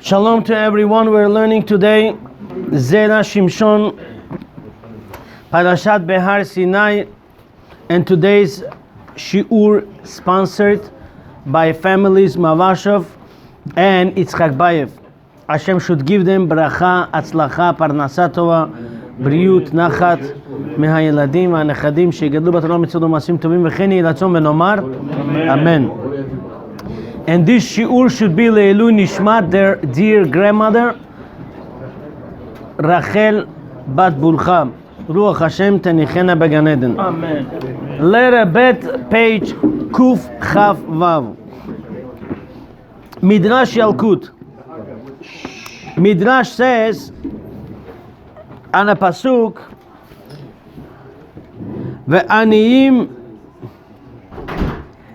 Shalom to everyone. We're learning today Zera Shimshon, Parashat Behar Sinai, and today's shiur sponsored by families Mavashov and Yitzchak Bayev. Hashem should give them bracha, atzlacha, parnasa tova, bריאות, נחת מהילדים והנכדים שיגדלו בתורה מצוות ומעשים טובים וכן יהי רצון ונאמר אמן. And this shiur should be לעילוי נשמת their dear grandmother רחל בת בולחה, רוח השם תניחנה בגן עדן. אמן. letter ב' page קוף כף וו. מדרש ילקוט. Midrash says on a pasuk, ve'aniyim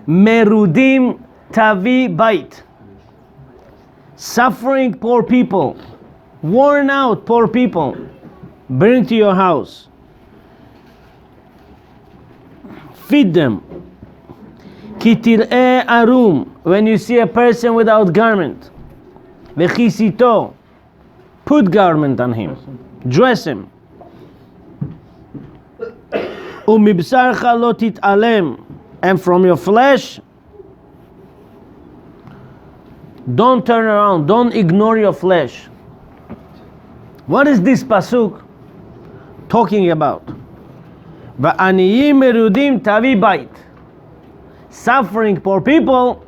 merudim tavi bait. Suffering poor people, worn out poor people, bring to your house. Feed them. Ki tir'eh arum, when you see a person without garment. Ve'chisito, put garment on him, dress him. Umibsarcha lo tit'alem, and from your flesh, don't turn around, don't ignore your flesh. What is this pasuk talking about? Va'aniyim merudim tavi bait. Suffering poor people,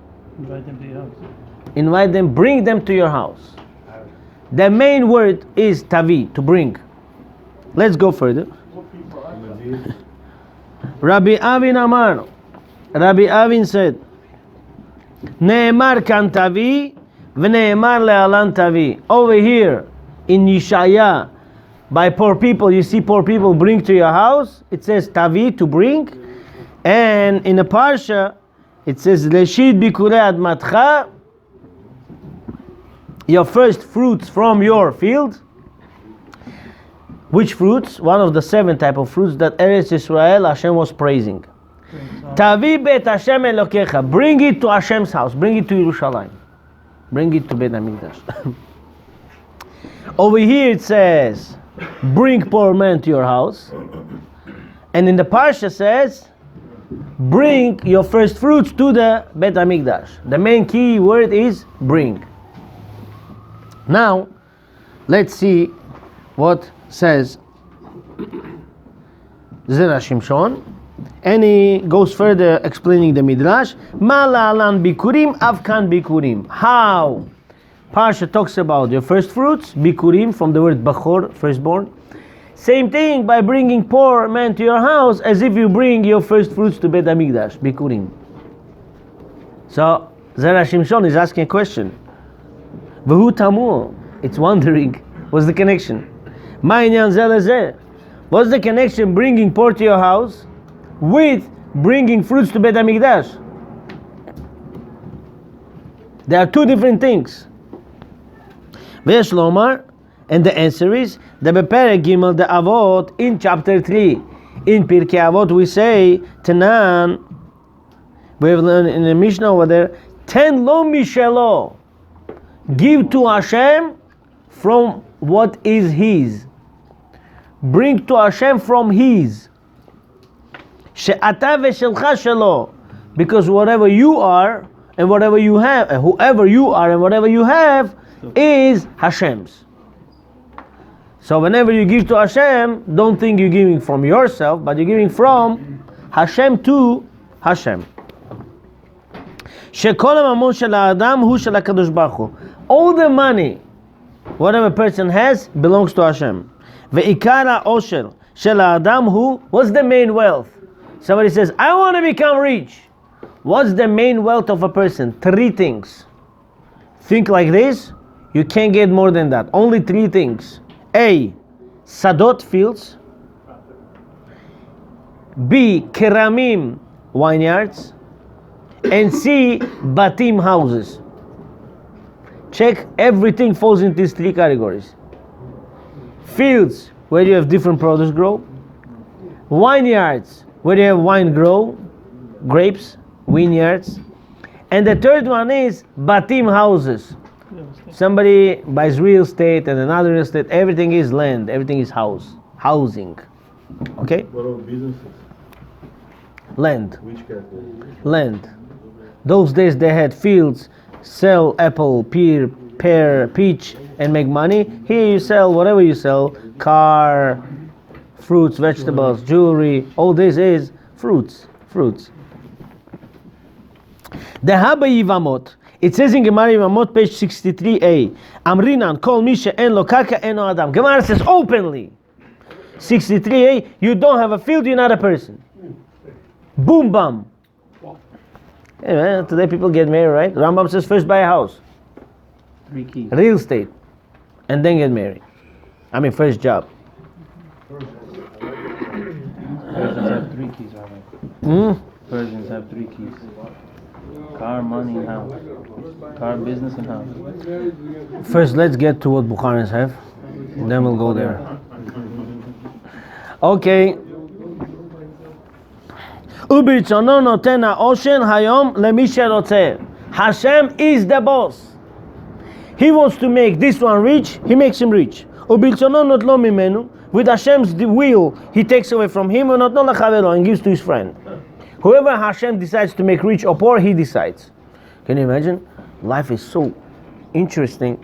invite them, bring them to your house. The main word is tavi, to bring. Let's go further. Rabbi Avin Amar, Rabbi Avin said, Ne'emar kan tavi, v'ne'emar le'alan tavi. Over here in Yeshaya, by poor people, you see poor people bring to your house, it says tavi, to bring. And in the Parsha, it says Leshit bikurei admatcha, your first fruits from your field. Which fruits? One of the 7 type of fruits that Eretz Yisrael Hashem was praising. Tavi bet Hashem Elokecha. Bring it to Hashem's house. Bring it to Yerushalayim. Bring it to Beit HaMikdash. Over here it says, bring poor men to your house. And in the Parsha says, bring your first fruits to the Beit HaMikdash. The main key word is bring. Now, let's see what says Zera Shimshon, and he goes further explaining the Midrash. Ma la'alan Bikurim, avkan Bikurim. How Parsha talks about your first fruits, Bikurim, from the word Bachor, firstborn. Same thing by bringing poor men to your house, as if you bring your first fruits to Beit HaMikdash, Bikurim. So Zera Shimshon is asking a question. V'hu tamur, it's wondering, what's the connection? Ma'inyan zeh lezeh. What's the connection bringing poor to your house with bringing fruits to Beit HaMikdash? There are 2 different things. V'yesh lomar, and the answer is the Beperek Gimel the Avot in chapter 3. In Pirkei Avot we say Tanan. We have learned in the Mishnah over there, Ten lo mishelo. Give to Hashem from what is His. Bring to Hashem from His. She'ata ve'shelcha shelo. Because whatever you are and whatever you have, whoever you are and whatever you have is Hashem's. So whenever you give to Hashem, don't think you're giving from yourself, but you're giving from Hashem to Hashem. Shekol hamamon shel ha'adam hu shel HaKadosh Baruch Hu. All the money, whatever person has, belongs to Hashem. Ve'ikar ha'osher shel ha'adam hu. What's the main wealth? Somebody says, I want to become rich. What's the main wealth of a person? 3 things. Think like this, you can't get more than that. Only 3 things. A, sadot fields. B, keramim, vineyards. And C, batim, houses. Check, everything falls into these 3 categories. Fields, where you have different produce grow. Vineyards, where you have wine grow, grapes, vineyards. And the third one is batim, houses. Somebody buys real estate and another real estate. Everything is land. Everything is housing. Okay? What about businesses? Land. Which category? Land. Those days they had fields, sell apple, pear, peach, and make money. Here you sell whatever you sell, car, fruits, vegetables, jewelry. All this is fruits. The Haba Yivamot. It says in Gemara Yivamot, page 63a. Amrinan kol misha en lo karka eno adam. Gemara says openly. 63a. You don't have a field, you're not a person. Boom bam. Yeah, man, today people get married, right? Rambam says first buy a house. 3 keys. Real estate. And then get married. I mean first job. Persians have 3 keys, Rabbi. Persians have 3 keys. Car, money, and house. Car, business, and house. First, let's get to what Bukharis have. And then we'll go there. Okay. Ubirtzono noten ha'oshen hayom lemי שרוצה. Hashem is the boss. He wants to make this one rich, he makes him rich. Ubirtzono not lo mimenu. With Hashem's will, he takes away from him and gives to his friend. Whoever Hashem decides to make rich or poor, he decides. Can you imagine? Life is so interesting.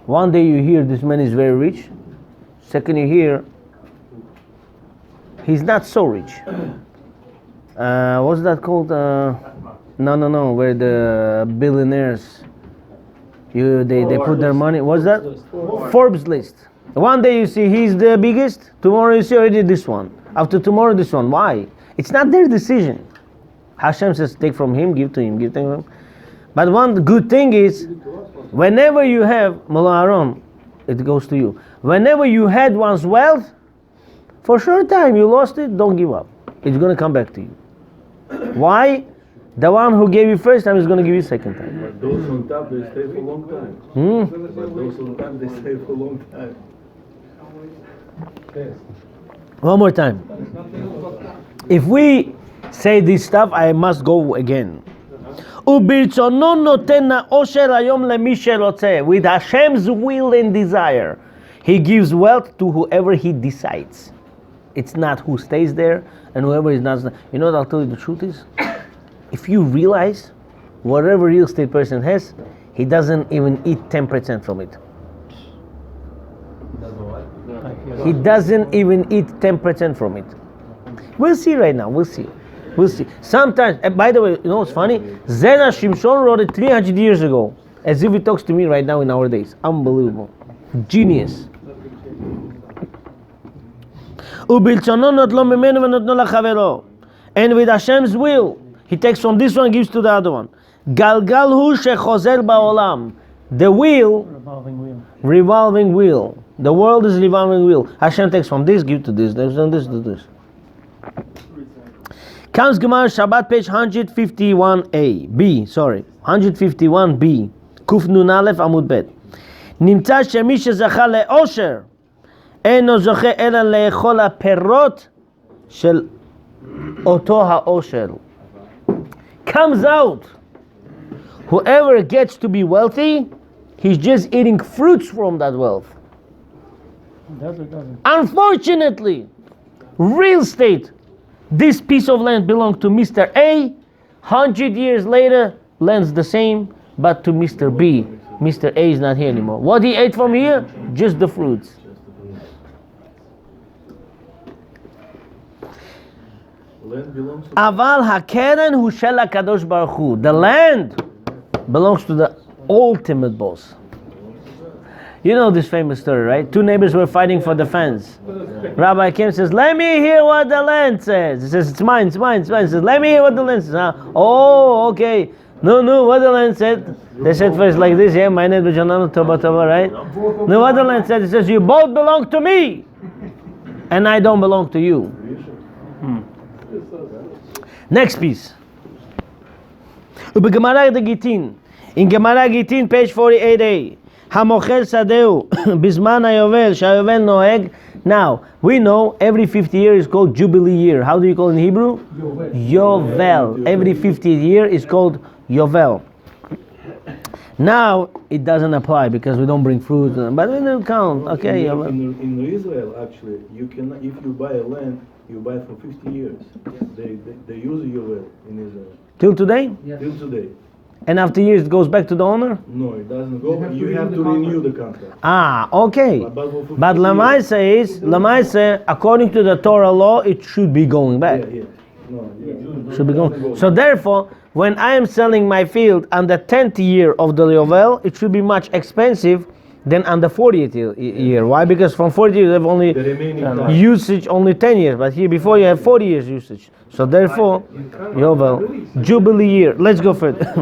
One day you hear this man is very rich. Second you hear he's not so rich. What's that called? No. Where the billionaires, they put their money. What's that? Forbes list. One day you see he's the biggest. Tomorrow you see already this one. After tomorrow this one. Why? It's not their decision. Hashem says take from him, give to him, give to him. But one good thing is, whenever you have Mullah Aaron, it goes to you. Whenever you had one's wealth, for a short time you lost it, don't give up. It's going to come back to you. Why? The one who gave you first time is going to give you second time. But those on top, they stay for a long time. But those on top, they stay for a long time. One more time. If we say this stuff, I must go again. With Hashem's will and desire, He gives wealth to whoever He decides. It's not who stays there and whoever is not. You know what I'll tell you the truth is? If you realize whatever real estate person has, he doesn't even eat 10% from it. He doesn't even eat 10% from it. We'll see right now. We'll see. Sometimes, by the way, you know what's funny? Zera Shimshon wrote it 300 years ago, as if he talks to me right now in our days. Unbelievable. Genius. And with Hashem's will, He takes from this one, gives to the other one. Galgal hu shechozer ba'olam. The wheel, revolving wheel. The world is revolving wheel. Hashem takes from this, give to this, from this to this. Comes Gemara Shabbat, page 151b. 151b. Kuf Nun Aleph Amud Bet. נמצא שמי שזכה לאושר אינו זוכה אלא לאכול הפירות של אותו האושר. Comes out, whoever gets to be wealthy, he's just eating fruits from that wealth. Unfortunately, real estate, this piece of land belonged to Mr. A. 100 years later, land's the same, but to Mr. B. Mr. A is not here anymore. What he ate from here? Just the fruits. Aval hakeren hu shel HaKadosh Baruch Hu. The land belongs to the ultimate boss. You know this famous story, right? Two neighbors were fighting for the fence. Rabbi came and says, let me hear what the land says. He says, it's mine. He says, let me hear what the land says. Oh, okay. No, what the land said? They said first like this, yeah, my name is Tova, right? No, what the land said? It says, you both belong to me, and I don't belong to you. Next piece. In Gemara Gittin, page 48a. Hamocher sadeu bisman hayovel shayovel noeg. Now we know every 50 years is called Jubilee year. How do you call it in Hebrew? Yovel. Every 50th year is called Yovel. Now it doesn't apply because we don't bring fruit, but we don't count. Okay, Yovel. In Israel, actually, you can, if you buy a land, you buy it for 50 years. They use Yovel in Israel. Till today? Till today. And after years it goes back to the owner? No, it doesn't go. You have to renew the contract. Okay. But Lamaise, according to the Torah law, it should be going back. Yeah. No, yeah. Should be going. So therefore, when I am selling my field on the 10th year of the Yovel, it should be much expensive than on the 40th year. Why? Because from 40 years you have only The remaining time. usage only 10 years, but here before you have 40 years usage. So therefore, Yovel, Jubilee year. Let's go further.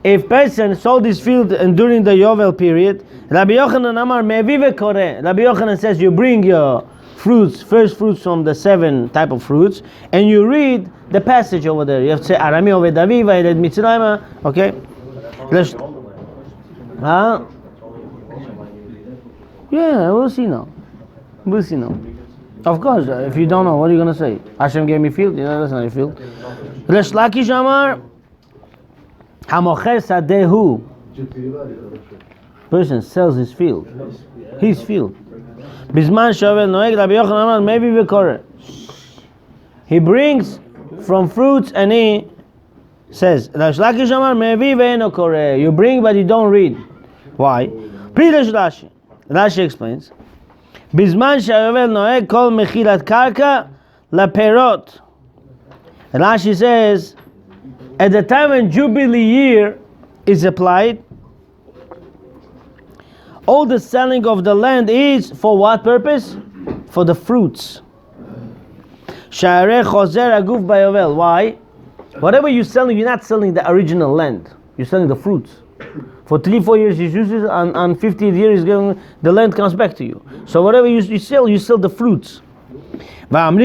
If person sold his field and during the Yovel period, Rabbi Yochanan Amar Mevive Kore. Rabbi Yochanan says you bring your fruits, first fruits from the 7 type of fruits, and you read the passage over there. You have to say Arami Oved Aviva Ered Mitzrayim. Okay. Yeah, we'll see now. We'll see now. Of course, if you don't know, what are you going to say? Hashem gave me field? Yeah, that's not a field. Resh Lakish Amar Hamocher Sadehu. Person sells his field. His field. Bisman Shovel Noeg Rabbi Yochanan Amar maybe Vekore. He brings from fruits and he says, Resh Lakish Amar Mevi Ve'eno Kore. You bring but you don't read. Why? Pirish Rashi. Rashi explains. Bisman Shovel Noeg Kol Mechilat Karka LaPerot. Rashi says, at the time when Jubilee year is applied, all the selling of the land is for what purpose? For the fruits. Sha'areh chozer aguf bayovel. Why? Whatever you're selling, you're not selling the original land. You're selling the fruits. For 3-4 years you use it, on 50th year the land comes back to you. So whatever you sell the fruits. And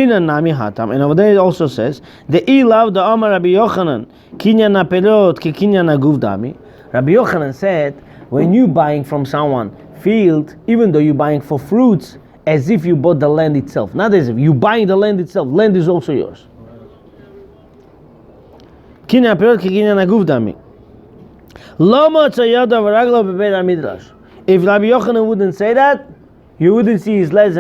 over there it also says, the ilav the Amar Rabbi Yochanan kinyan apelot ki kinyan aguf dami. Rabbi Yochanan said, when you buying from someone field, even though you're buying for fruits, as if you bought the land itself. Not as if you buying the land itself. Land is also yours. Kinyan apelot ki kinyan aguf dami. Lo motza yadav raglo bebeit hamidrash. If Rabbi Yochanan wouldn't say that, you wouldn't see his legs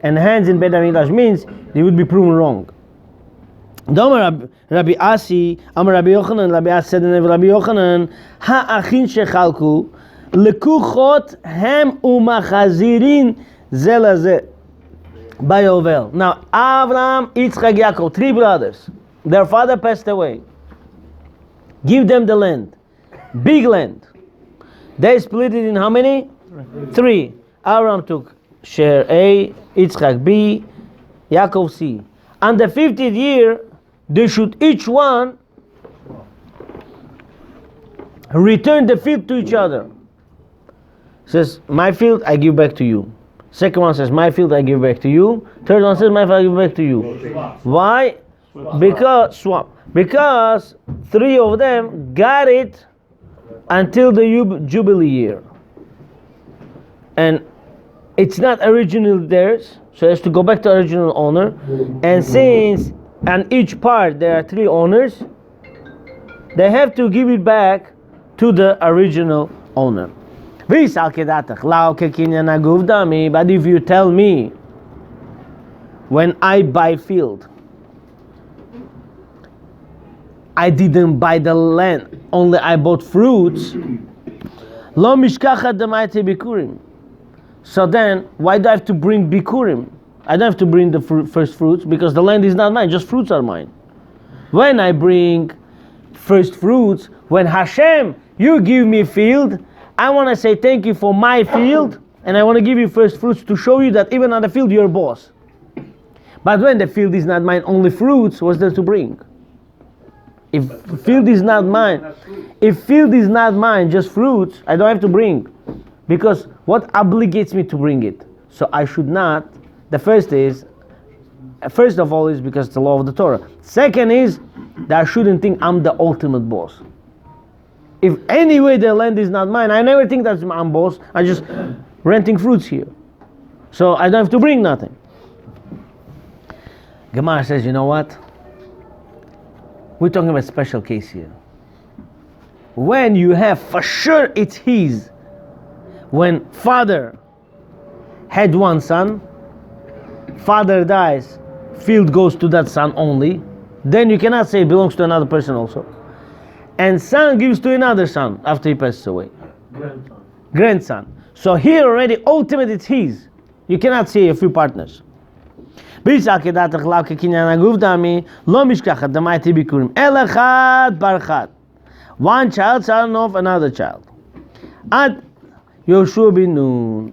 and hands in Beit HaMikdash, means he would be proven wrong. Rabbi Asi, Amar Rabbi Yochanan, Rabbi Asi said in Rabbi Yochanan, Ha'achin shechalku, lekuchot hem umachazirin zelazeh bayovel. Now, Avraham, Yitzchak, Yaakov, 3 brothers. Their father passed away. Give them the land. Big land. They split it in how many? 3. Abraham took share A, Yitzchak B, Yaakov C. On the 50th year, they should each one return the field to each other. Says, my field I give back to you. Second one says, my field I give back to you. Third one says, my field I give back to you. Why? Because swap. Because 3 of them got it until the Jubilee year. And it's not originally theirs, so it has to go back to original owner. And since on each part there are 3 owners, they have to give it back to the original owner. But if you tell me, when I buy field, I didn't buy the land, only I bought fruits. Lo mishkachat demaite bikurim. So then, why do I have to bring bikurim? I don't have to bring the first fruits because the land is not mine, just fruits are mine. When I bring first fruits, when Hashem, you give me field, I want to say thank you for my field, and I want to give you first fruits to show you that even on the field you're a boss. But when the field is not mine, only fruits, what's there to bring? If field is not mine, just fruits, I don't have to bring. Because what obligates me to bring it? So I should not. The first of all is because it's the law of the Torah. Second is that I shouldn't think I'm the ultimate boss. If anyway the land is not mine, I never think that I'm boss. I'm just renting fruits here. So I don't have to bring nothing. Gemara says, you know what? We're talking about a special case here. When you have for sure it's his. When father had one son, father dies, field goes to that son only, then you cannot say it belongs to another person also. And son gives to another son after he passes away. Grandson. So here already, ultimately it's his. You cannot say a few partners. One child son of another child. Ad Yoshua bin Nun.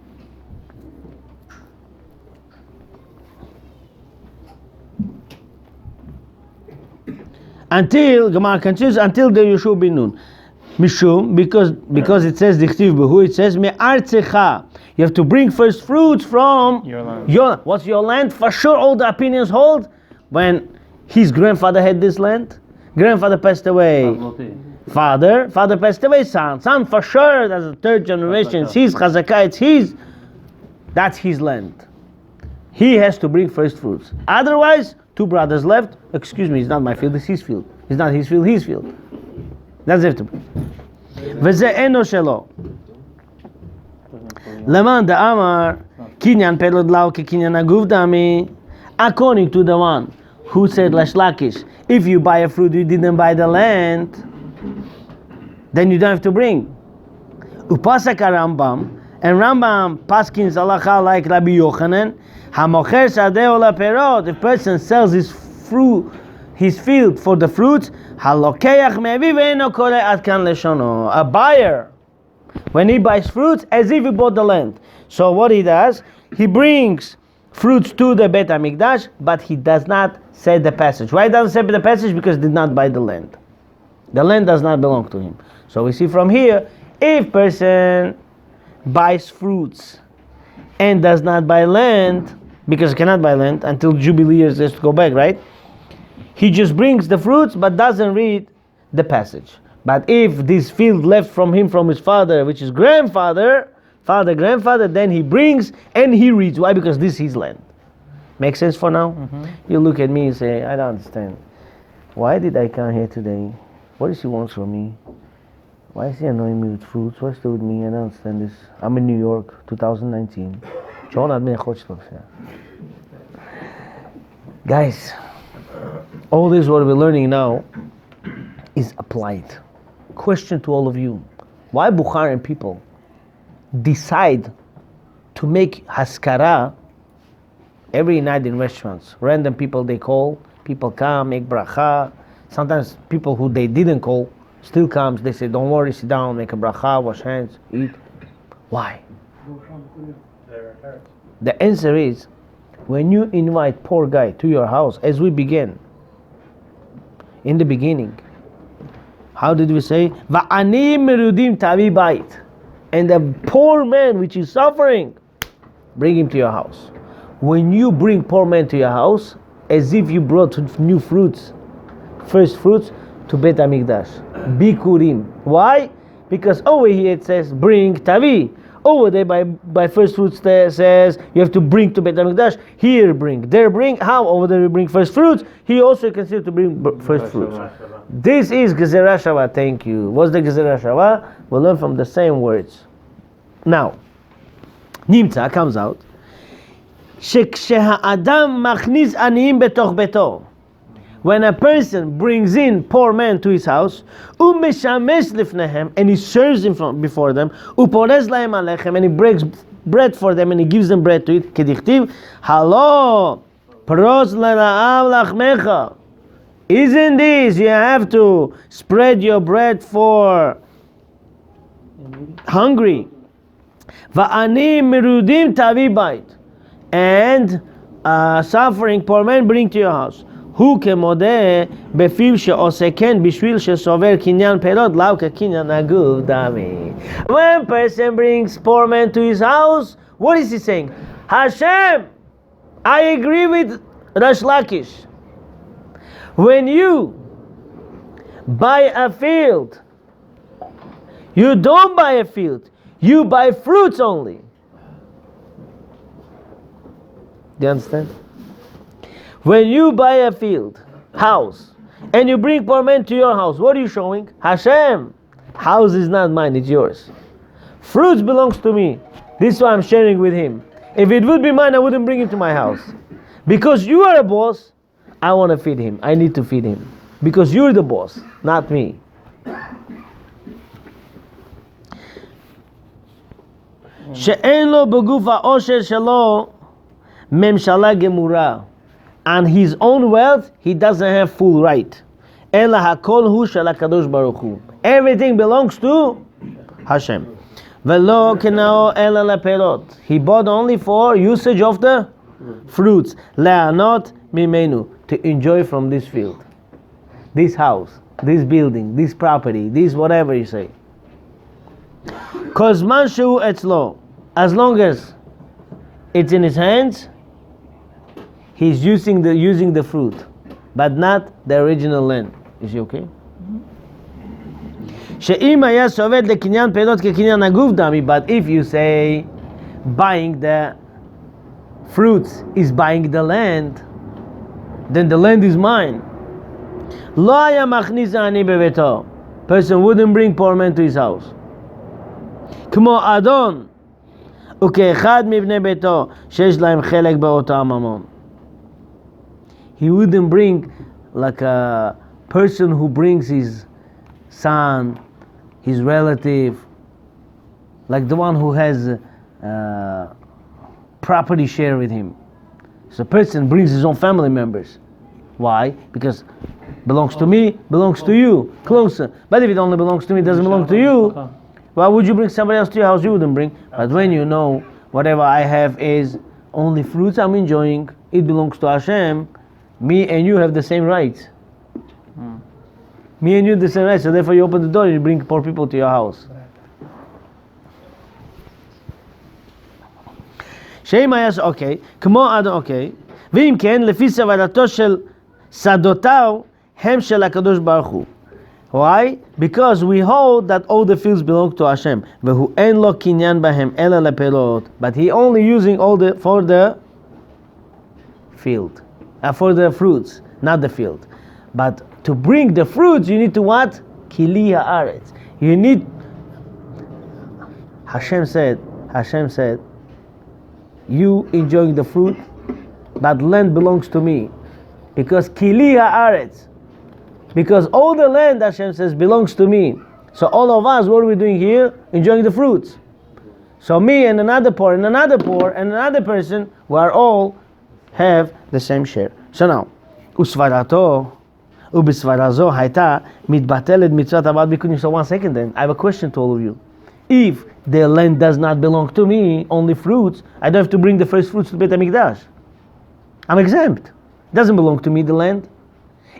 Until Gemara continues, until the Yoshua bin Nun. Mishum, because it says Dichtiv Behu, it says Me'artzecha. You have to bring first fruits from Your land. What's your land? For sure, all the opinions hold. When his grandfather had this land, grandfather passed away. Father passed away. Son for sure. That's the third generation. It's his chazakah. It's his. That's his land. He has to bring first fruits. Otherwise, two brothers left. Excuse me, it's not my field. It's his field. It's not his field. His field. That's it. V'ze eno shelo. Leman da'amar kinyan pelod lau ke kinyan aguv dami. According to the one who said Lash Lakish, if you buy a fruit you didn't buy the land, then you don't have to bring. Upasaka Rambam, and Rambam paskins halacha like Rabbi Yochanan. Hamocher sadeh ola perot. If person sells his fruit, his field for the fruits, halokeach mevi ve'eno kore ad kan leshono. A buyer, when he buys fruits, as if he bought the land. So what he does, he brings fruits to the Beit HaMikdash, but he does not say the passage. Why doesn't say the passage? Because he did not buy the land. The land does not belong to him. So we see from here, if person buys fruits and does not buy land, because he cannot buy land until Jubilee years, has to go back, right? He just brings the fruits but doesn't read the passage. But if this field left from him from his father, which is grandfather, grandfather, then he brings and he reads. Why? Because this is his land. Make sense for now? Mm-hmm. You look at me and say, I don't understand. Why did I come here today? What does he want from me? Why is he annoying me with fruits? What's he with me? I don't understand this. I'm in New York, 2019. Guys, all this what we're learning now is applied. Question to all of you. Why Bukharan people decide to make haskara every night in restaurants? Random people they call, people come, make bracha. Sometimes people who they didn't call still comes, they say, don't worry, sit down, make a bracha, wash hands, eat. Why? The answer is, when you invite poor guy to your house, as we began, in the beginning, how did we say? Va'ani merudim tavi bait. And the poor man which is suffering, bring him to your house. When you bring poor man to your house, as if you brought new fruits, first fruits, to Beit HaMikdash. Bikurim. Why? Because over here it says, bring tavi. Over there by first fruits there says, you have to bring to Beit HaMikdash. Here bring, there bring. How? Over there you bring first fruits. He also considered to bring first fruits. This is Zera Shimshon. Thank you. What's the Zera Shimshon? We'll learn from the same words. Now, Nimtza comes out. Adam machniz aniyim betoch beto. When a person brings in poor man to his house, umeshamesh lifnehem, and he serves him before them, uporez lahem alechem, and he breaks bread for them and he gives them bread to eat. Kedichtiv, halo, pros la'av lachmecha. Isn't this you have to spread your bread for hungry? Va'ani merudim tavi bait, and suffering poor man bring to your house. Hu kemodeh befiv she'oseken bishvil she'sover kinyan perot lau kekinyan aguv dami. When person brings poor man to his house, what is he saying? Hashem, I agree with Rish Lakish. When you buy a field, you don't buy a field, you buy fruits only. Do you understand? When you buy a field, house, and you bring poor man to your house, what are you showing? Hashem, house is not mine, it's yours. Fruits belongs to me. This is why I'm sharing with him. If it would be mine, I wouldn't bring him to my house. Because you are a boss, I want to feed him. I need to feed him. Because you're the boss, not me. שאין לו בגוף העושר שלו ממשלה גמורה. On his own wealth, he doesn't have full right. אלא הכל הוא של הקדוש ברוך הוא. Everything belongs to Hashem. ולא קנאו אלא לפירות. He bought only for usage of the fruits. ליהנות ממנו. To enjoy from this field. This house, this building, this property, this whatever you say. Because man שהוא אצלו, as long as it's in his hands, he's using the fruit, but not the original land. Is he okay? שאם היה סובד לקניין פירות כקניין הגוף דמי, but if you say buying the fruits is buying the land, then the land is mine. לא היה מכניס עני בביתו. Person wouldn't bring poor man to his house. כמו אדון וכאחד מבני ביתו שיש להם חלק באותו הממון. He wouldn't bring like a person who brings his son, his relative, like the one who has property share with him. So a person brings his own family members. Why? Because belongs to me, belongs to you, closer. But if it only belongs to me, it doesn't belong to you, why would you bring somebody else to your house? You wouldn't bring. But when you know whatever I have is only fruits I'm enjoying, it belongs to Hashem, me and you have the same rights. Me and you have the same rights, so therefore you open the door and you bring poor people to your house. Okay, כמו אדון, okay. ואם כן, לפי סבלתו של שדותיו, הם של הקדוש ברוך הוא. Why? Because we hold that all the fields belong to Hashem. והוא אין לו קניין בהם, אלא לפירות. But he only using all the, for the field. For the fruits, not the field. But to bring the fruits, you need to what? Kili haaretz. You need, Hashem said, you enjoying the fruit, but land belongs to me. Because Kili haaretz. Because all the land, Hashem says, belongs to me. So all of us, what are we doing here? Enjoying the fruits. So me and another poor, and another poor, and another person, we are all have the same share. So now, וסברתו, ובסברה זו הייתה מתבטלת מצוות הבעת ביקורים. So 1 second then, I have a question to all of you. If the land does not belong to me, only fruits, I don't have to bring the first fruits to Beit HaMikdash. I'm exempt. It doesn't belong to me, the land.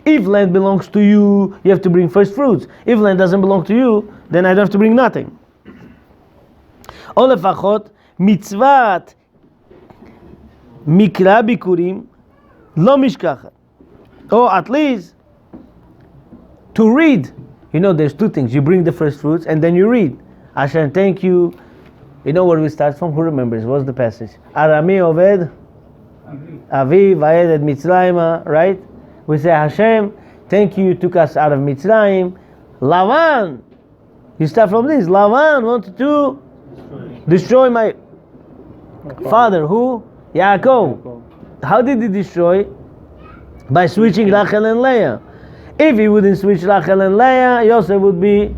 If land belongs to you, you have to bring first fruits. If land doesn't belong to you, then I don't have to bring nothing. או לפחות מצוות מקרא ביקורים לא משכחת. Or at least to read. You know, there's two things. You bring the first fruits and then you read. Hashem, thank you. You know where we start from? Who remembers? What's the passage? Arami Oved Avi Vayed et Mitzrayim, right? We say, Hashem, thank you took us out of Mitzrayim. Lavan, you start from this. Lavan wanted to destroy my father. Who? Yaakov. How did he destroy? By switching Rachel and Leah. If he wouldn't switch Rachel and Leah, Yosef would be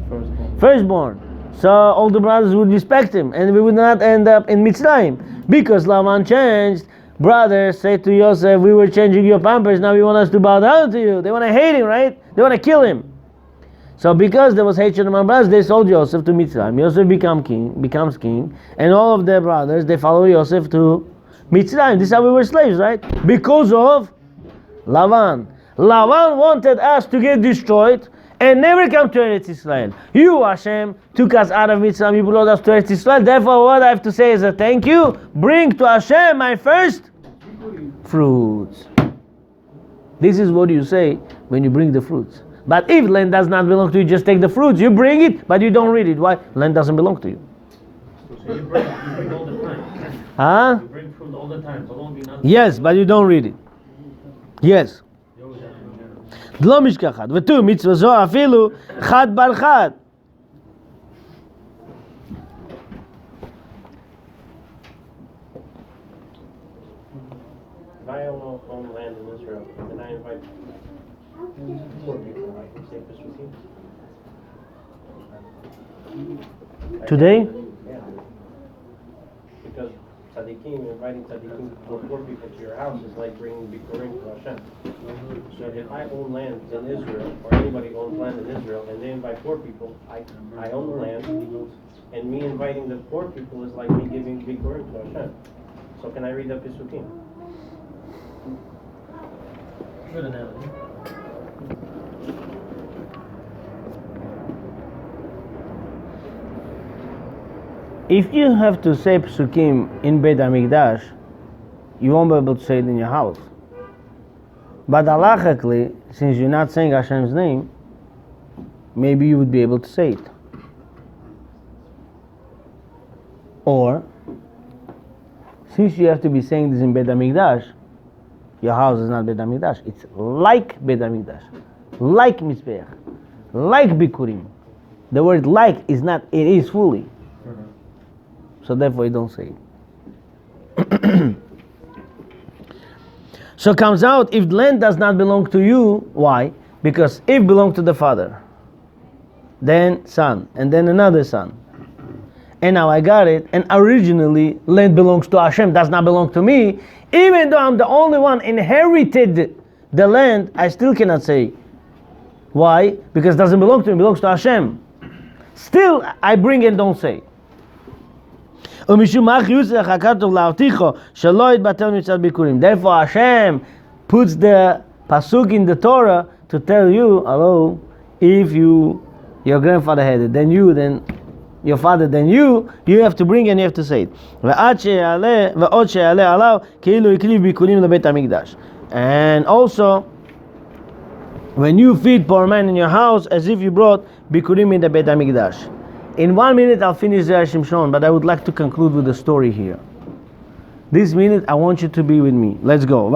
firstborn. So all the brothers would respect him, and we would not end up in Mitzrayim. Because Lavan changed, brothers say to Yosef, we were changing your pampers, now you want us to bow down to you. They want to hate him, right? They want to kill him. So because there was hatred among brothers, they sold Yosef to Mitzrayim. Yosef becomes king, and all of their brothers, they follow Yosef to Mitzrayim. This is how we were slaves, right? Because of Lavan. Lavan wanted us to get destroyed and never come to Eretz Israel. You, Hashem, took us out of Mitzrayim, you brought us to Eretz Israel. Therefore, what I have to say is a thank you. Bring to Hashem my first fruits. This is what you say when you bring the fruits. But if land does not belong to you, just take the fruits. You bring it, but you don't read it. Why? Land doesn't belong to you. So you bring all the time. Huh? You bring fruit all the time. So don't be not. Yes, but you don't read it. Yes. לא משכחת. ותו, מצווה זו אפילו חד בר חד. If I own land in Israel, and I invite poor people, I can say Bikurim. Today? Yeah. Because tzaddikim, inviting tzaddikim or poor people to your house is like bringing Bikurim to Hashem. So if I own land in Israel, or anybody owns land in Israel, and they invite poor people, I own the land, and me inviting the poor people is like me giving Bikurim to Hashem. So can I read the Pesukim? Good analogy. If you have to say psukim in Beit HaMikdash, you won't be able to say it in your house. But halachically, since you're not saying Hashem's name, maybe you would be able to say it. Or, since you have to be saying this in Beit HaMikdash, your house is not Beit HaMikdash. It's like Beit HaMikdash, like Mizbeach, like Bikurim. The word like is not, it is fully. So therefore you don't say it. So comes out, if land does not belong to you, why? Because if belong to the father, then son, and then another son. And now I got it, and originally land belongs to Hashem, does not belong to me. Even though I'm the only one inherited the land, I still cannot say. Why? Because it doesn't belong to me, it belongs to Hashem. Still, I bring and don't say. Therefore Hashem puts the pasuk in the Torah to tell you, hello, if your grandfather had it, then your father, then you have to bring and you have to say it. And also, when you feed poor man in your house, as if you brought Bikurim in the Beit HaMikdash. In 1 minute I'll finish Zera Shimshon, but I would like to conclude with the story here. This minute I want you to be with me. Let's go.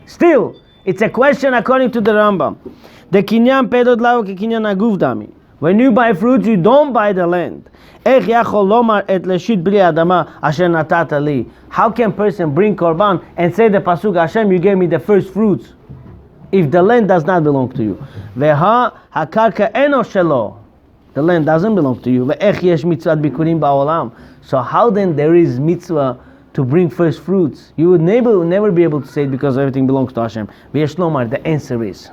Still, it's a question according to the Rambam. The kinyan pedod lau ke kinyan aguf dami. When you buy fruits, you don't buy the land. How can a person bring korban and say the pasuk, Hashem, you gave me the first fruits, if the land does not belong to you? The land doesn't belong to you. So how then there is mitzvah to bring first fruits? You would never be able to say it because everything belongs to Hashem. The answer is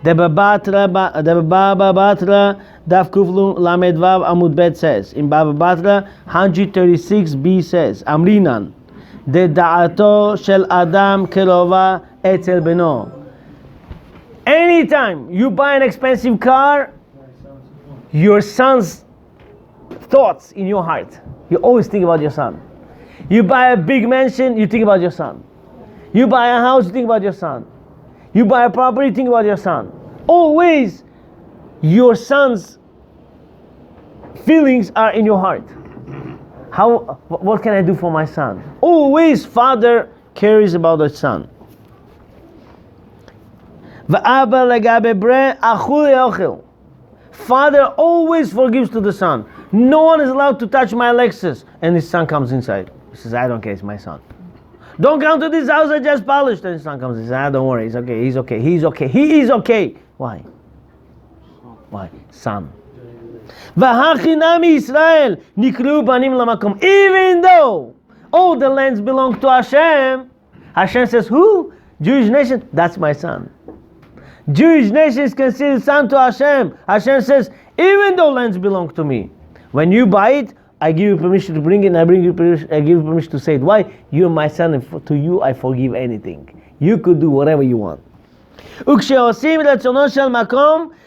the Baba Batra Daf Kuflu Lamed Vav Amud Bet says in Baba Batra 136b says Amrinan the Da'ato Shel Adam Kelova Etzel Beno. Anytime you buy an expensive car, your son's thoughts in your heart, you always think about your son. You buy a big mansion, you think about your son. You buy a house, you think about your son. You buy a property, think about your son. Always your son's feelings are in your heart. What can I do for my son? Always father cares about the son. Father always forgives to the son. No one is allowed to touch my Lexus. And his son comes inside. He says, I don't care, it's my son. Don't come to this house, I just polished. And his son comes and says, don't worry, he's okay, he's okay, he's okay, he is okay. Why? Why? Son. Even though all the lands belong to Hashem, Hashem says, who? Jewish nation, that's my son. Jewish nation is considered son to Hashem. Hashem says, even though lands belong to me, when you buy it, I give you permission to bring it, and I give you permission to say it. Why? You're my son, and to you I forgive anything. You could do whatever you want.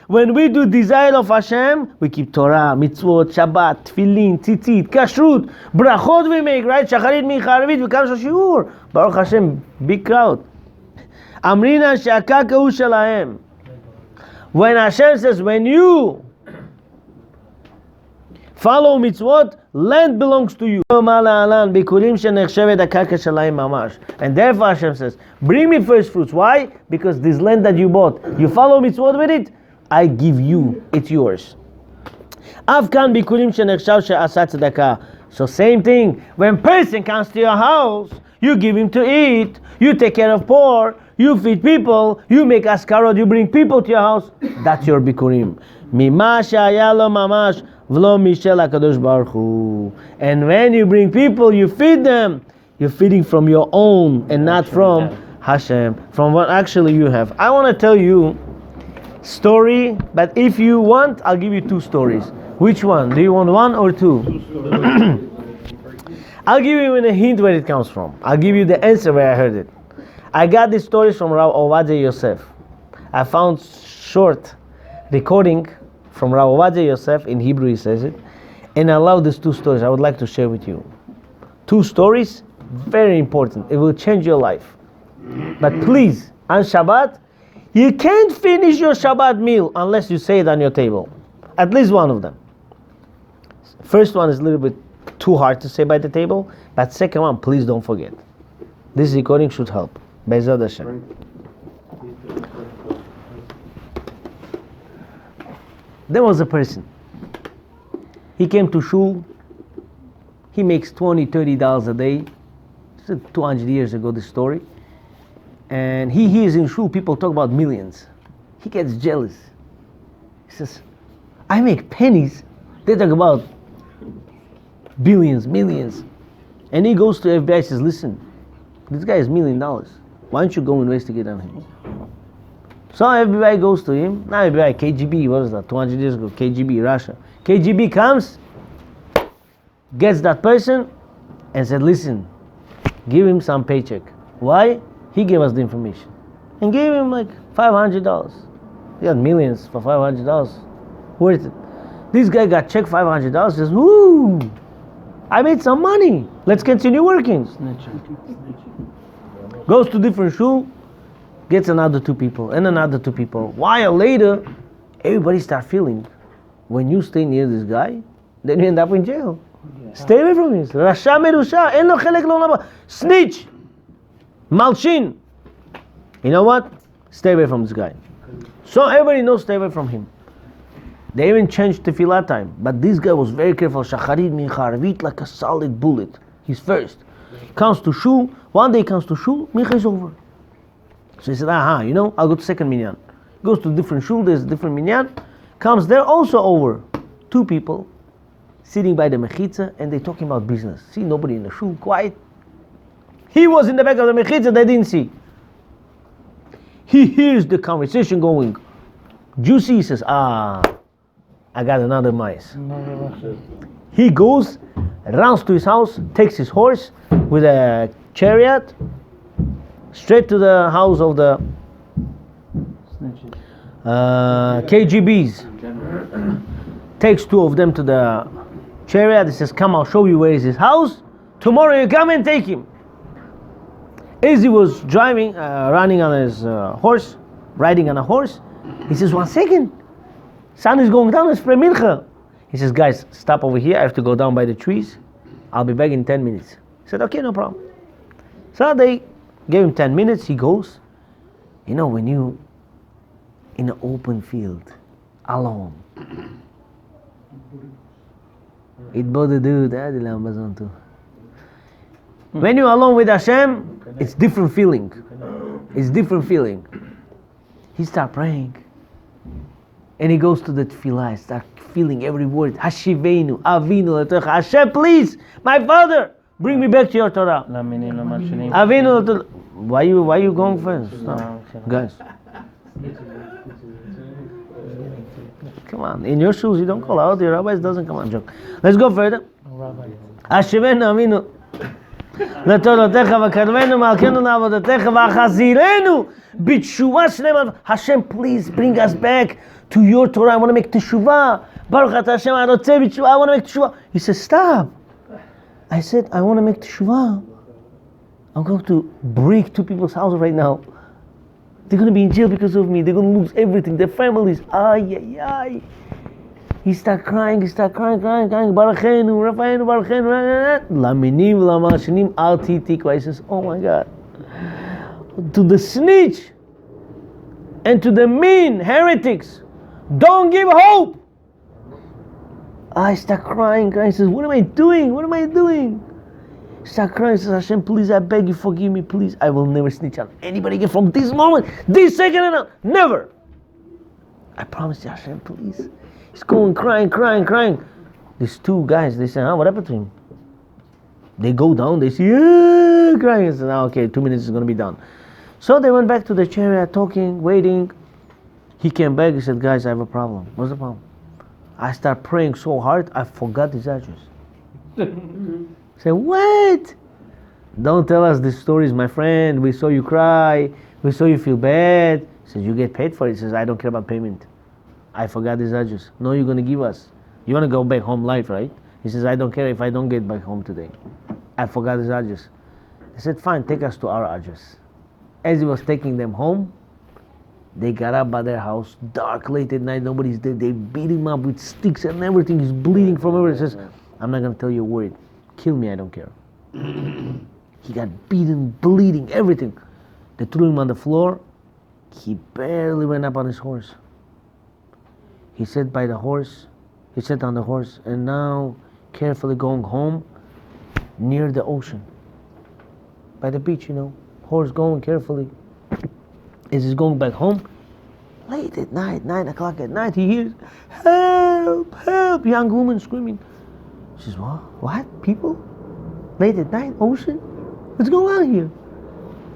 When we do desire of Hashem, we keep Torah, mitzvot, Shabbat, Tefillin, Tzitzit, Kashrut, brachot we make, right? Shacharit, Mincha, Arvit, we come to Shiur. Baruch Hashem, big crowd. Amrina she'akaka hu shelahem. When Hashem says, when you Follow mitzvot, land belongs to you. And therefore Hashem says, bring me first fruits. Why? Because this land that you bought, you follow mitzvot with it, I give you, it's yours. So same thing, when person comes to your house, you give him to eat, you take care of poor, you feed people, you make askarot, you bring people to your house, that's your bikurim. And when you bring people, you feed them, you're feeding from your own and not from Hashem, from what actually you have. I want to tell you story, but if you want, I'll give you two stories. Which one? Do you want one or two? I'll give you a hint where it comes from. I'll give you the answer where I heard it. I got this story from Rav Ovadia Yosef. I found short recording from Rav Ovadia Yosef, in Hebrew he says it, and I love these two stories I would like to share with you. Two stories, very important. It will change your life. But please, on Shabbat, you can't finish your Shabbat meal unless you say it on your table. At least one of them. First one is a little bit too hard to say by the table, but second one, please don't forget. This recording should help. Be'ezrat Hashem. There was a person. He came to shul. He makes $20-$30 a day. This is 200 years ago, this story. And he hears in shul people talk about millions. He gets jealous. He says, I make pennies. They talk about billions, millions. And he goes to FBI and says, listen, this guy is $1 million. Why don't you go investigate on him? So everybody goes to him. Now everybody, KGB, what is that? 200 years ago, KGB, Russia. KGB comes, gets that person, and said, listen, give him some paycheck. Why? He gave us the information. And gave him like $500. He had millions for $500. Worth it. This guy got checked $500, says, whoo, I made some money. Let's continue working. Goes to different shul, gets another two people and another two people. While later, everybody start feeling, when you stay near this guy, then you end up in jail. Stay away from him. Rasha merusha, en lo chelek lo laba. Snitch, malshin. You know what? Stay away from this guy. So everybody knows, stay away from him. They even changed tefillah time, but this guy was very careful. Shacharit mincha arvit, like a solid bullet. He's first. Comes to shul. One day he comes to shul. Mincha is over. So he said, I'll go to second minyan. Goes to different shul. There's a different minyan. Comes there also over. Two people sitting by the mechitza and they're talking about business. See, nobody in the shul, quiet. He was in the back of the mechitza. They didn't see. He hears the conversation going. Juicy. He says, I got another mice. He goes, runs to his house, takes his horse with a chariot, straight to the house of the KGBs. Takes two of them to the chariot. He says, come, I'll show you where is his house. Tomorrow you come and take him. As he was driving, running on his horse, riding on a horse, he says, 1 second. Sun is going down, it's mincha. He says, guys, stop over here. I have to go down by the trees. I'll be back in 10 minutes. He said, okay, no problem. So they gave him 10 minutes. He goes. You know, when you in an open field, alone, it bothered dude. When you're alone with Hashem, it's different feeling. It's different feeling. He start praying. And he goes to the tefillah, start feeling every word. Hashivenu, Avinu, Hashem, please, my father, bring me back to your Torah. Avinu, why you going first? No. Guys. Come on, in your shoes you don't call out, your rabbis doesn't come on, joke. Let's go further. Hashivenu, Avinu. Hashem, please bring us back to your Torah. I want to make teshuvah. Baruch atah Hashem, I want to make teshuvah. He says, stop. I said, I want to make teshuvah. I'm going to break two people's houses right now. They're going to be in jail because of me. They're going to lose everything, their families. He start crying, Baruchenu, Rafaenu, Baruchenu, Laminim, Lamashinim, Al Titikwa. He says, oh my God. To the snitch and to the mean heretics, don't give hope. I start crying. He says, what am I doing? What am I doing? Start crying. He says, Hashem, please, I beg you, forgive me, please. I will never snitch on anybody again from this moment, this second and on. Never. I promise you, Hashem, please. He's going crying. These two guys, they say, what happened to him? They go down, they see, crying. I said, okay, 2 minutes is going to be done. So they went back to the chariot, talking, waiting. He came back, he said, guys, I have a problem. What's the problem? I start praying so hard, I forgot his address. Say, what? Don't tell us these stories, my friend. We saw you cry. We saw you feel bad. He says, you get paid for it. He says, I don't care about payment. I forgot his address. No, you're going to give us. You want to go back home live, right? He says, I don't care if I don't get back home today. I forgot his address. I said, fine, take us to our address. As he was taking them home, they got up by their house, dark, late at night, nobody's there. They beat him up with sticks and everything. He's bleeding from everywhere. He says, I'm not going to tell you a word. Kill me, I don't care. He got beaten, bleeding, everything. They threw him on the floor. He barely went up on his horse. He sat on the horse, and now carefully going home near the ocean. By the beach, horse going carefully. As he's going back home, late at night, 9 o'clock at night, he hears, help, help, young woman screaming. She says, what, people? Late at night, ocean? What's going on here?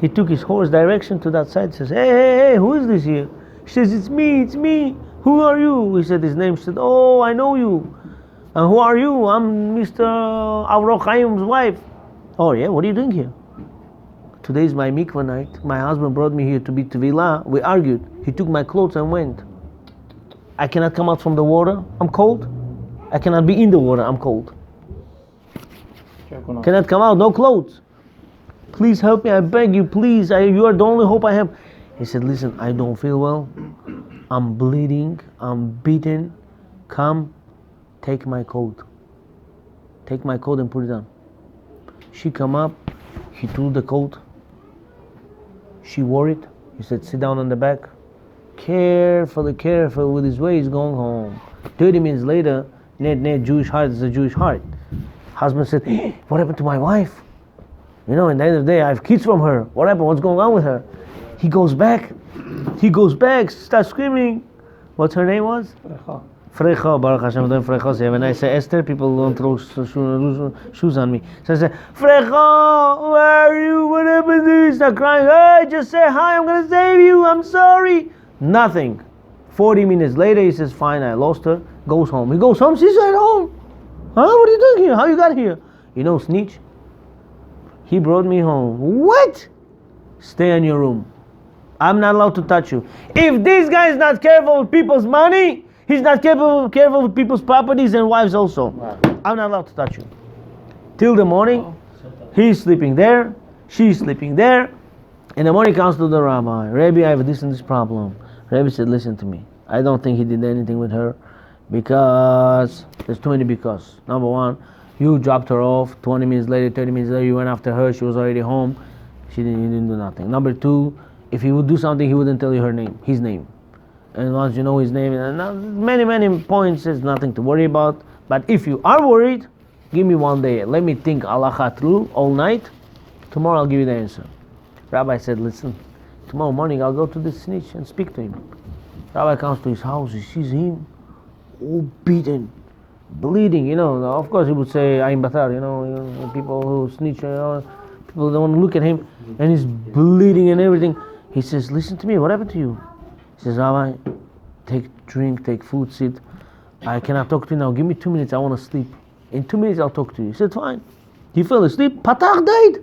He took his horse direction to that side, says, hey, who is this here? She says, it's me. Who are you? He said his name. She said, oh, I know you. And who are you? I'm Mr. Avril Chaim's wife. Oh yeah, what are you doing here? Today's my mikvah night. My husband brought me here to be tevilah. We argued. He took my clothes and went. I cannot come out from the water. I'm cold. I cannot be in the water. I'm cold. Cannot come out. No clothes. Please help me. I beg you. Please. You are the only hope I have. He said, listen, I don't feel well. I'm bleeding. I'm beaten. Come, take my coat. Take my coat and put it on. She come up. He threw the coat. She wore it. He said, sit down on the back. Careful with his way, he's going home. 30 minutes later, Jewish heart is a Jewish heart. Husband said, hey, what happened to my wife? At the end of the day, I have kids from her. What happened? What's going on with her? He goes back, starts screaming. What's her name was? Frecha, Baruch Hashem, Frecha. When I say Esther, people don't throw shoes on me. So I say, Frecha, where are you? What happened to you? Start crying. Hey, just say hi, I'm going to save you. I'm sorry. Nothing. 40 minutes later, he says, fine, I lost her. Goes home. He goes home, she's at home. Huh? What are you doing here? How you got here? Snitch. He brought me home. What? Stay in your room. I'm not allowed to touch you. If this guy is not careful with people's money, he's not careful with people's properties and wives also. Wow. I'm not allowed to touch you. Till the morning, he's sleeping there, she's sleeping there. In the morning, he comes to the rabbi. Rabbi, I have this and this problem. Rabbi said, listen to me. I don't think he did anything with her because there's too many because. Number one, you dropped her off. 20 minutes later, 30 minutes later, you went after her. She was already home. He didn't do nothing. Number two, if he would do something, he wouldn't tell you his name. And once you know his name, many points, there's nothing to worry about. But if you are worried, give me 1 day. Let me think halacha through all night. Tomorrow I'll give you the answer. Rabbi said, listen, tomorrow morning I'll go to the snitch and speak to him. Rabbi comes to his house, he sees him all beaten, bleeding, Of course he would say, I'm Batar, people who snitch, people don't want to look at him. And he's bleeding and everything. He says, listen to me, what happened to you? He says, Rabbi, take drink, take food, sit. I cannot talk to you now. Give me 2 minutes, I want to sleep. In 2 minutes I'll talk to you. He said, fine. He fell asleep. Patach died.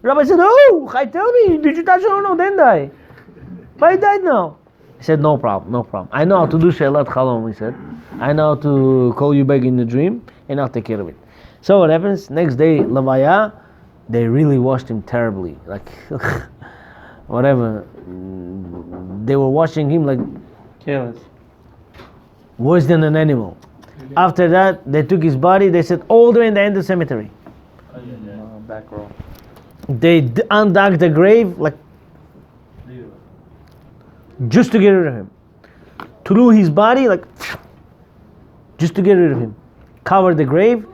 Rabbi said, oh, tell me, did you touch her or no? Then die. But he died now. He said, no problem. I know how to do Shelat Chalom, he said. I know how to call you back in the dream, and I'll take care of it. So what happens? Next day, Levaya, they really washed him terribly. Like, whatever. They were washing him like... Careless. Worse than an animal. After that, they took his body, they said all the way in the end of the cemetery. Back row. They undug the grave like just to get rid of him. Threw his body like just to get rid of him. Covered the grave,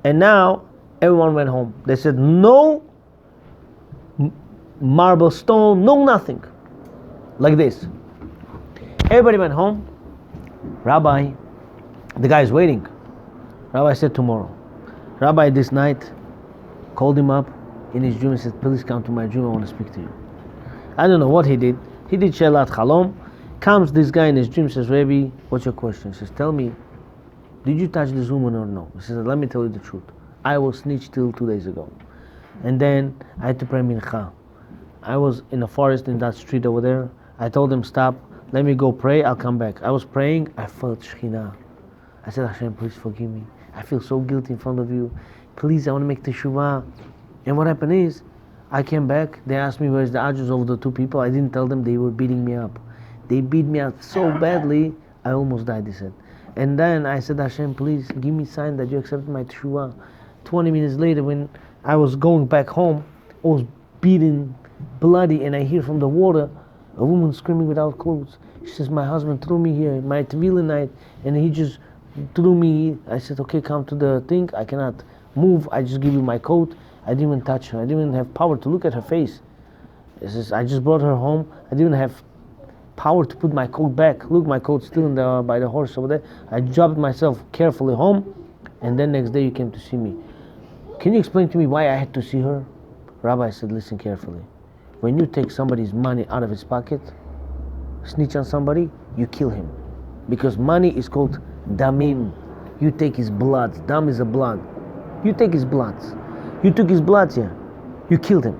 and now everyone went home. They said no marble stone, no nothing. Like this. Everybody went home. Rabbi, the guy is waiting. Rabbi said tomorrow. Rabbi this night called him up in his dream and said, please come to my dream, I want to speak to you. I don't know what he did. He did Shelat Chalom. Comes this guy in his dream, says, Rabbi, what's your question? He says, tell me, did you touch this woman or no? He says, let me tell you the truth. I was snitched till 2 days ago. And then I had to pray mincha. I was in a forest in that street over there. I told him, stop, let me go pray, I'll come back. I was praying, I felt Shekhinah. I said, Hashem, please forgive me. I feel so guilty in front of you. Please, I want to make teshuvah. And what happened is, I came back, they asked me where's the address of the two people. I didn't tell them, they were beating me up. They beat me up so badly, I almost died, he said. And then I said, Hashem, please give me a sign that you accepted my teshuvah. 20 minutes later, when I was going back home, I was beaten, bloody, and I hear from the water a woman screaming without clothes. She says, my husband threw me here, my Tevila night, and he just threw me. I said, okay, come to the thing. I cannot move. I just give you my coat. I didn't even touch her. I didn't even have power to look at her face. He says, I just brought her home. I didn't have power to put my coat back. Look, my coat's still by the horse over there. I dropped myself carefully home, and then next day you came to see me. Can you explain to me why I had to see her? Rabbi said, listen carefully. When you take somebody's money out of his pocket, snitch on somebody, you kill him. Because money is called damim. You take his blood. Dam is a blood. You take his blood. You took his blood, yeah. You killed him.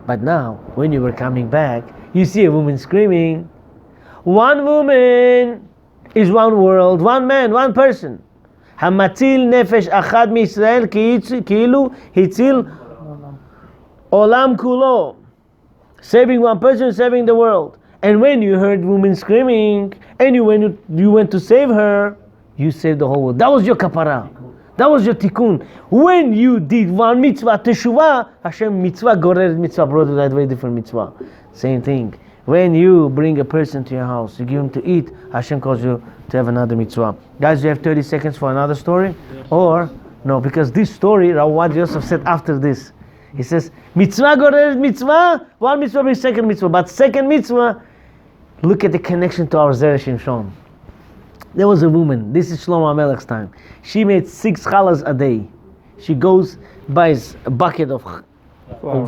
But now, when you were coming back, you see a woman screaming. One woman is one world, one man, one person. Hamatil nefesh achad miYisrael ki'ilu hitzil olam kulo. Saving one person, saving the world. And when you heard women screaming, and you went to save her, you saved the whole world. That was your kapara. That was your tikkun. When you did one mitzvah, teshuvah, Hashem mitzvah, gorer mitzvah, brought you that very different mitzvah. Same thing. When you bring a person to your house, you give him to eat, Hashem calls you to have another mitzvah. Guys, you have 30 seconds for another story? Yes. Or, no, because this story, what Yosef said after this. He says, mitzvah gorer mitzvah, one mitzvah brings second mitzvah. But second mitzvah, look at the connection to our Zera Shimshon. There was a woman, this is Shlomo HaMelech's time. She made 6 challahs a day. She goes, buys a bucket of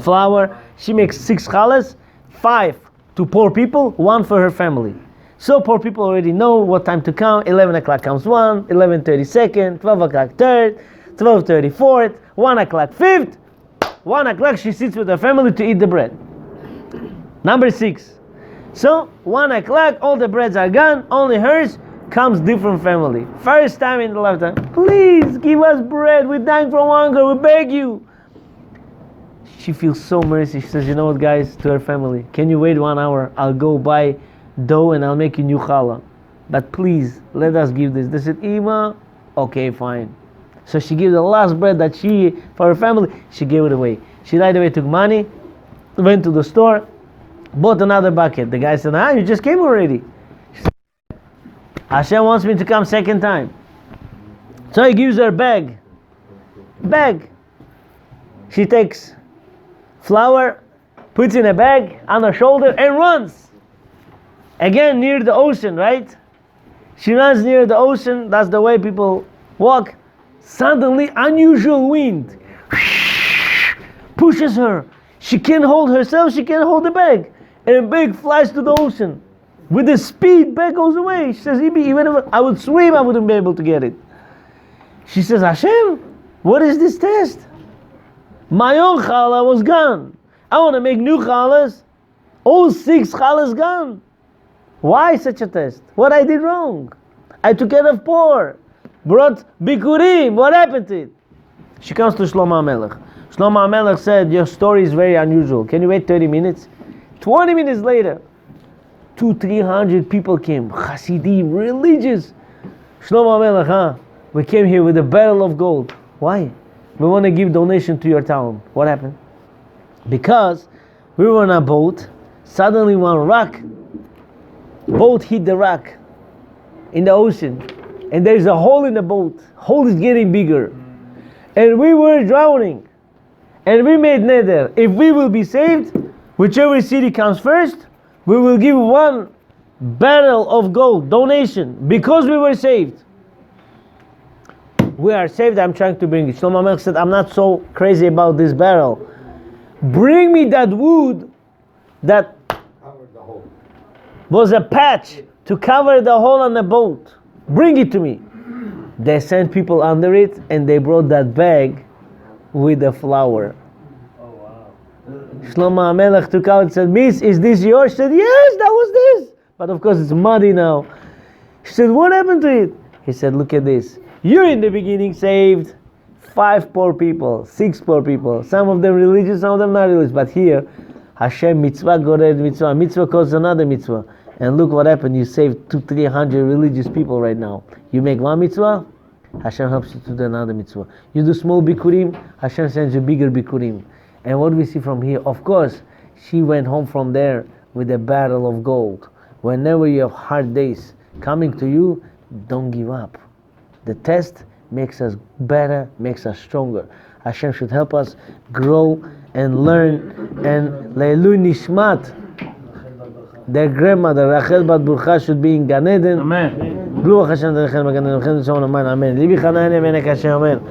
flour. She makes 6 challahs, 5 to poor people, 1 for her family. So poor people already know what time to count. 11 o'clock comes 1, 11:30 second, 12 o'clock third, 12:30 fourth, 1 o'clock fifth. 1 o'clock she sits with her family to eat the bread. Number 6. So 1 o'clock, all the breads are gone, only hers. Comes different family. First time in the lifetime. Please give us bread. We're dying from hunger. We beg you. She feels so mercy. She says, you know what, guys, to her family, can you wait 1 hour? I'll go buy dough and I'll make you new challah. But please, let us give this. They said, Ima, okay, fine. So she gave the last bread that she, for her family, she gave it away. She right away took money, went to the store, bought another bucket. The guy said, you just came already. Hashem wants me to come second time. So he gives her a bag. Bag. She takes flour, puts in a bag on her shoulder and runs. Again near the ocean, right? She runs near the ocean. That's the way people walk. Suddenly, unusual wind pushes her. She can't hold herself. She can't hold the bag. And a bag flies to the ocean. With the speed, bag goes away. She says, even if I would swim, I wouldn't be able to get it. She says, Hashem, what is this test? My own challah was gone. I want to make new challahs. All 6 challahs gone. Why such a test? What I did wrong? I took care of poor. Brought Bikurim. What happened to it? She comes to Shlomo HaMelech. Shlomo HaMelech said, your story is very unusual. Can you wait 30 minutes? 20 minutes later, 200-300 people came, Hasidim, religious. Shlomo HaMelech, huh? We came here with a barrel of gold. Why? We want to give donation to your town. What happened? Because we were on a boat. Suddenly one rock, boat hit the rock in the ocean. And there's a hole in the boat. Hole is getting bigger. And we were drowning. And we made neder. If we will be saved, whichever city comes first, we will give 1 barrel of gold donation because we were saved. We are saved. I'm trying to bring it. Shlomo HaMelech said, I'm not so crazy about this barrel. Bring me that wood that was a patch to cover the hole on the boat. Bring it to me. They sent people under it and they brought that bag with the flour. Oh wow. Shlomo HaMelech took out and said, Miss, is this yours? She said, yes, that was this. But of course it's muddy now. She said, what happened to it? He said, look at this. You in the beginning saved 5 poor people, 6 poor people. Some of them religious, some of them not religious. But here, Hashem mitzvah gored mitzvah. Mitzvah caused another mitzvah. And look what happened. You saved 200-300 religious people right now. You make 1 mitzvah, Hashem helps you to do another mitzvah. You do small Bikurim, Hashem sends you bigger Bikurim. And what do we see from here? Of course, she went home from there with a barrel of gold. Whenever you have hard days coming to you, don't give up. The test makes us better, makes us stronger. Hashem should help us grow and learn. And Leilu Nishmat, their grandmother Rachel Bat Burcha should be in Gan Eden. Amen. Ruach Hashem Gan Eden. Amen. Libi Chanaan Amen.